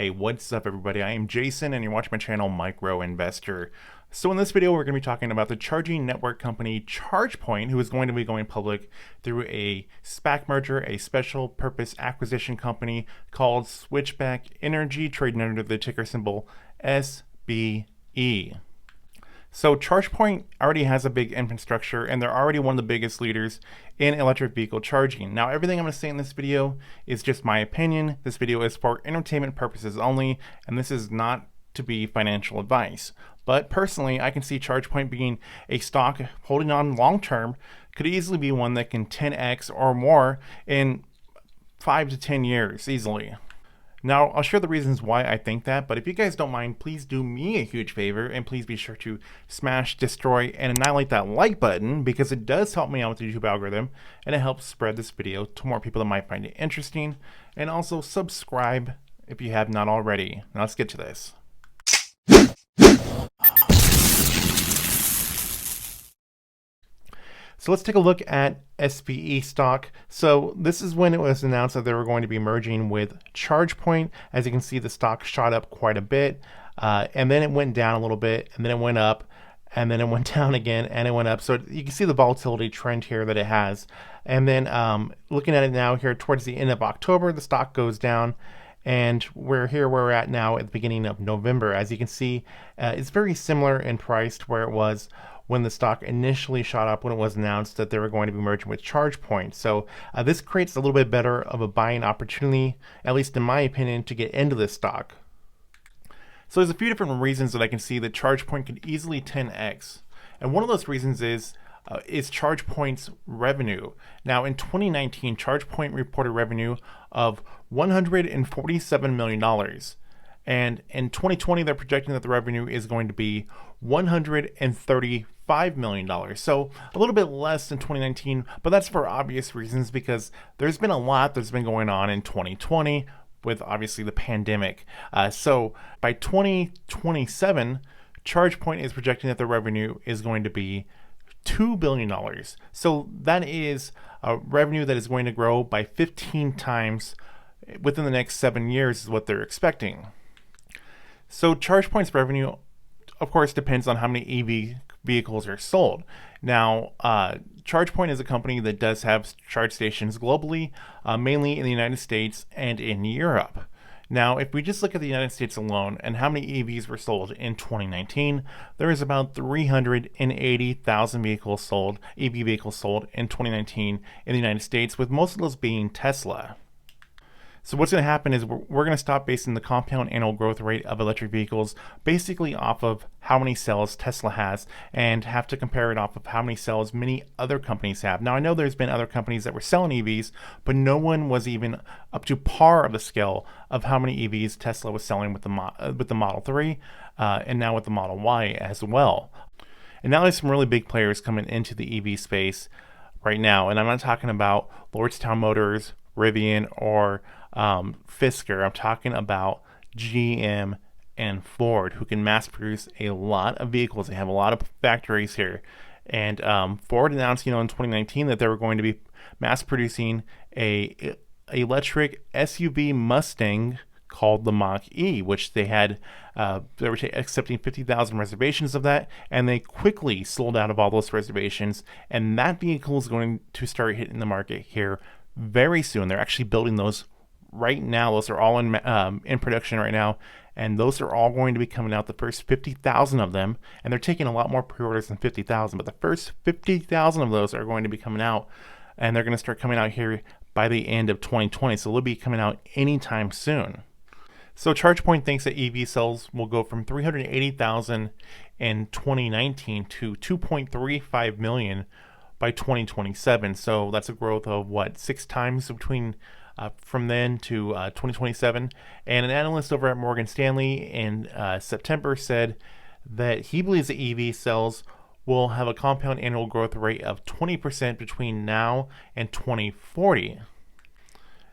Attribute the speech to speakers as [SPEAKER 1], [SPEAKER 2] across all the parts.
[SPEAKER 1] Hey, what's up everybody? I am Jason and you're watching my channel Micro Investor. So in this video we're going to be talking about the charging network company Chargepoint, who is going to be going public through a SPAC merger, a special purpose acquisition company called Switchback Energy, trading under the ticker symbol SBE. So Chargepoint already has a big infrastructure and they're already one of the biggest leaders in electric vehicle charging. Now everything I'm going to say in this video is just my opinion. This video is for entertainment purposes only, and this is not to be financial advice. But personally, I can see Chargepoint being a stock holding on long term, could easily be one that can 10x or more in 5 to 10 years easily. Now, I'll share the reasons why I think that, but if you guys don't mind, please do me a huge favor and please be sure to smash, destroy, and annihilate that like button because it does help me out with the YouTube algorithm and it helps spread this video to more people that might find it interesting. And also subscribe if you have not already. Now let's get to this. So let's take a look at SBE stock. So this is when it was announced that they were going to be merging with Chargepoint. As you can see, the stock shot up quite a bit, and then it went down a little bit, and then it went up, and then it went down again, and it went up. So you can see the volatility trend here that it has. And then looking at it now here towards the end of October, the stock goes down. And we're here where we're at now at the beginning of November. As you can see, it's very similar in price to where it was when the stock initially shot up when it was announced that they were going to be merging with Chargepoint. So this creates a little bit better of a buying opportunity, at least in my opinion, to get into this stock. So there's a few different reasons that I can see that Chargepoint could easily 10x. And one of those reasons is Chargepoint's revenue. Now in 2019, Chargepoint reported revenue of $147 million. And in 2020, they're projecting that the revenue is going to be $135 million. So a little bit less than 2019, but that's for obvious reasons because there's been a lot that's been going on in 2020 with obviously the pandemic. So by 2027, Chargepoint is projecting that the revenue is going to be $2 billion. So that is a revenue that is going to grow by 15 times within the next 7 years is what they're expecting. So Chargepoint's revenue, of course, depends on how many EV vehicles are sold. Now, Chargepoint is a company that does have charge stations globally, mainly in the United States and in Europe. Now, if we just look at the United States alone and how many EVs were sold in 2019, there is about 380,000 vehicles sold, EV vehicles sold in 2019 in the United States, with most of those being Tesla. So what's going to happen is we're going to stop basing the compound annual growth rate of electric vehicles basically off of how many sales Tesla has and have to compare it off of how many sales many other companies have. Now, I know there's been other companies that were selling EVs, but no one was even up to par of the scale of how many EVs Tesla was selling with the Model 3 and now with the Model Y as well. And now there's some really big players coming into the EV space right now. And I'm not talking about Lordstown Motors, Rivian, or Fisker. I'm talking about GM and Ford, who can mass produce a lot of vehicles. They have a lot of factories here. And Ford announced, in 2019 that they were going to be mass producing a electric SUV Mustang called the Mach-E, which they were accepting 50,000 reservations of that, and they quickly sold out of all those reservations. And that vehicle is going to start hitting the market here very soon. They're actually building those right now. Those are all in production right now, and those are all going to be coming out, the first 50,000 of them, and they're taking a lot more pre-orders than 50,000, but the first 50,000 of those are going to be coming out, and they're going to start coming out here by the end of 2020, so they'll be coming out anytime soon. So Chargepoint thinks that EV sales will go from 380,000 in 2019 to 2.35 million by 2027. So that's a growth of 6 times between from then to 2027. And an analyst over at Morgan Stanley in September said that he believes that EV sales will have a compound annual growth rate of 20% between now and 2040.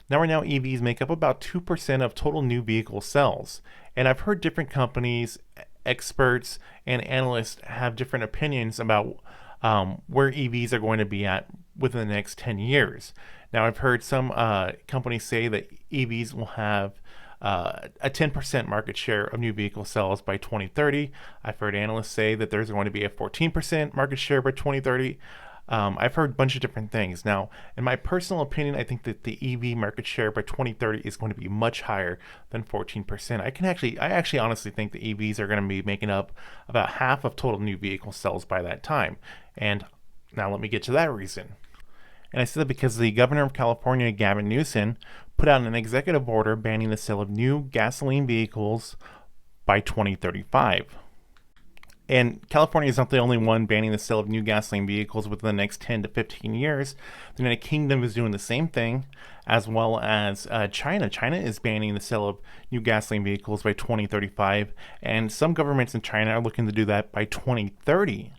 [SPEAKER 1] Now, right now, EVs make up about 2% of total new vehicle sales. And I've heard different companies, experts, and analysts have different opinions about where EVs are going to be at within the next 10 years. Now, I've heard some companies say that EVs will have a 10% market share of new vehicle sales by 2030. I've heard analysts say that there's going to be a 14% market share by 2030. I've heard a bunch of different things. Now, in my personal opinion, I think that the EV market share by 2030 is going to be much higher than 14%. I actually honestly think the EVs are going to be making up about half of total new vehicle sales by that time. And now let me get to that reason. And I said that because the governor of California, Gavin Newsom, put out an executive order banning the sale of new gasoline vehicles by 2035. And California is not the only one banning the sale of new gasoline vehicles within the next 10 to 15 years. The United Kingdom is doing the same thing, as well as China. China is banning the sale of new gasoline vehicles by 2035, and some governments in China are looking to do that by 2030.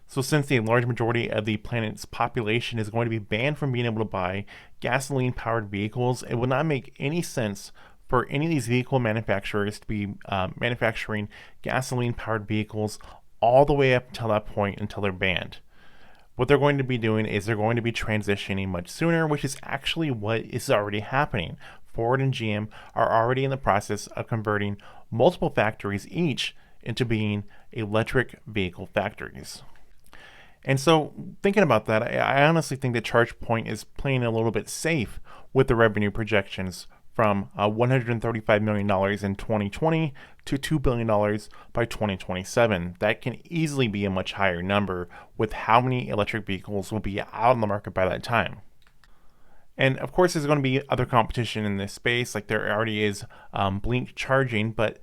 [SPEAKER 1] So since the large majority of the planet's population is going to be banned from being able to buy gasoline-powered vehicles, it would not make any sense for any of these vehicle manufacturers to be manufacturing gasoline-powered vehicles all the way up until that point until they're banned. What they're going to be doing is they're going to be transitioning much sooner, which is actually what is already happening. Ford and GM are already in the process of converting multiple factories each into being electric vehicle factories. And so thinking about that, I honestly think that Chargepoint is playing a little bit safe with the revenue projections from $135 million in 2020 to $2 billion by 2027. That can easily be a much higher number with how many electric vehicles will be out on the market by that time. And of course, there's going to be other competition in this space, like there already is Blink charging, but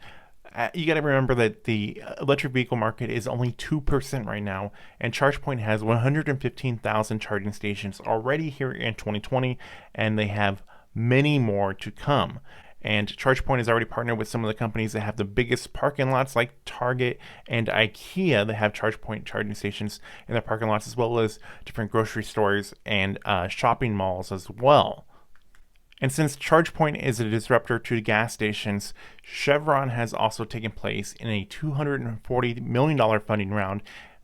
[SPEAKER 1] you got to remember that the electric vehicle market is only 2% right now, and ChargePoint has 115,000 charging stations already here in 2020, and they have many more to come. And ChargePoint has already partnered with some of the companies that have the biggest parking lots, like Target and IKEA, that have ChargePoint charging stations in their parking lots, as well as different grocery stores and shopping malls as well. And since ChargePoint is a disruptor to gas stations, Chevron has also taken place in a $240 million funding round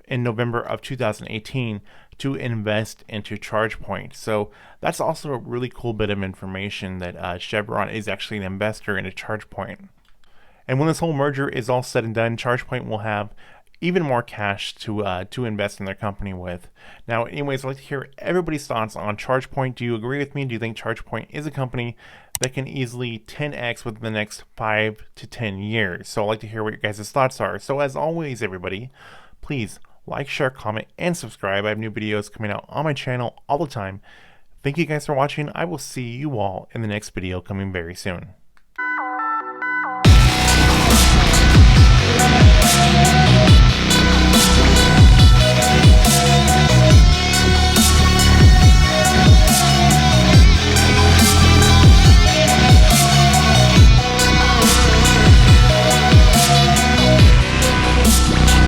[SPEAKER 1] in November of 2018 to invest into ChargePoint. So that's also a really cool bit of information that Chevron is actually an investor into ChargePoint. And when this whole merger is all said and done, ChargePoint will have even more cash to invest in their company with. Now, anyways, I'd like to hear everybody's thoughts on ChargePoint. Do you agree with me? Do you think ChargePoint is a company that can easily 10x within the next 5 to 10 years? So I'd like to hear what your guys' thoughts are. So as always, everybody, please like, share, comment, and subscribe. I have new videos coming out on my channel all the time. Thank you guys for watching. I will see you all in the next video coming very soon.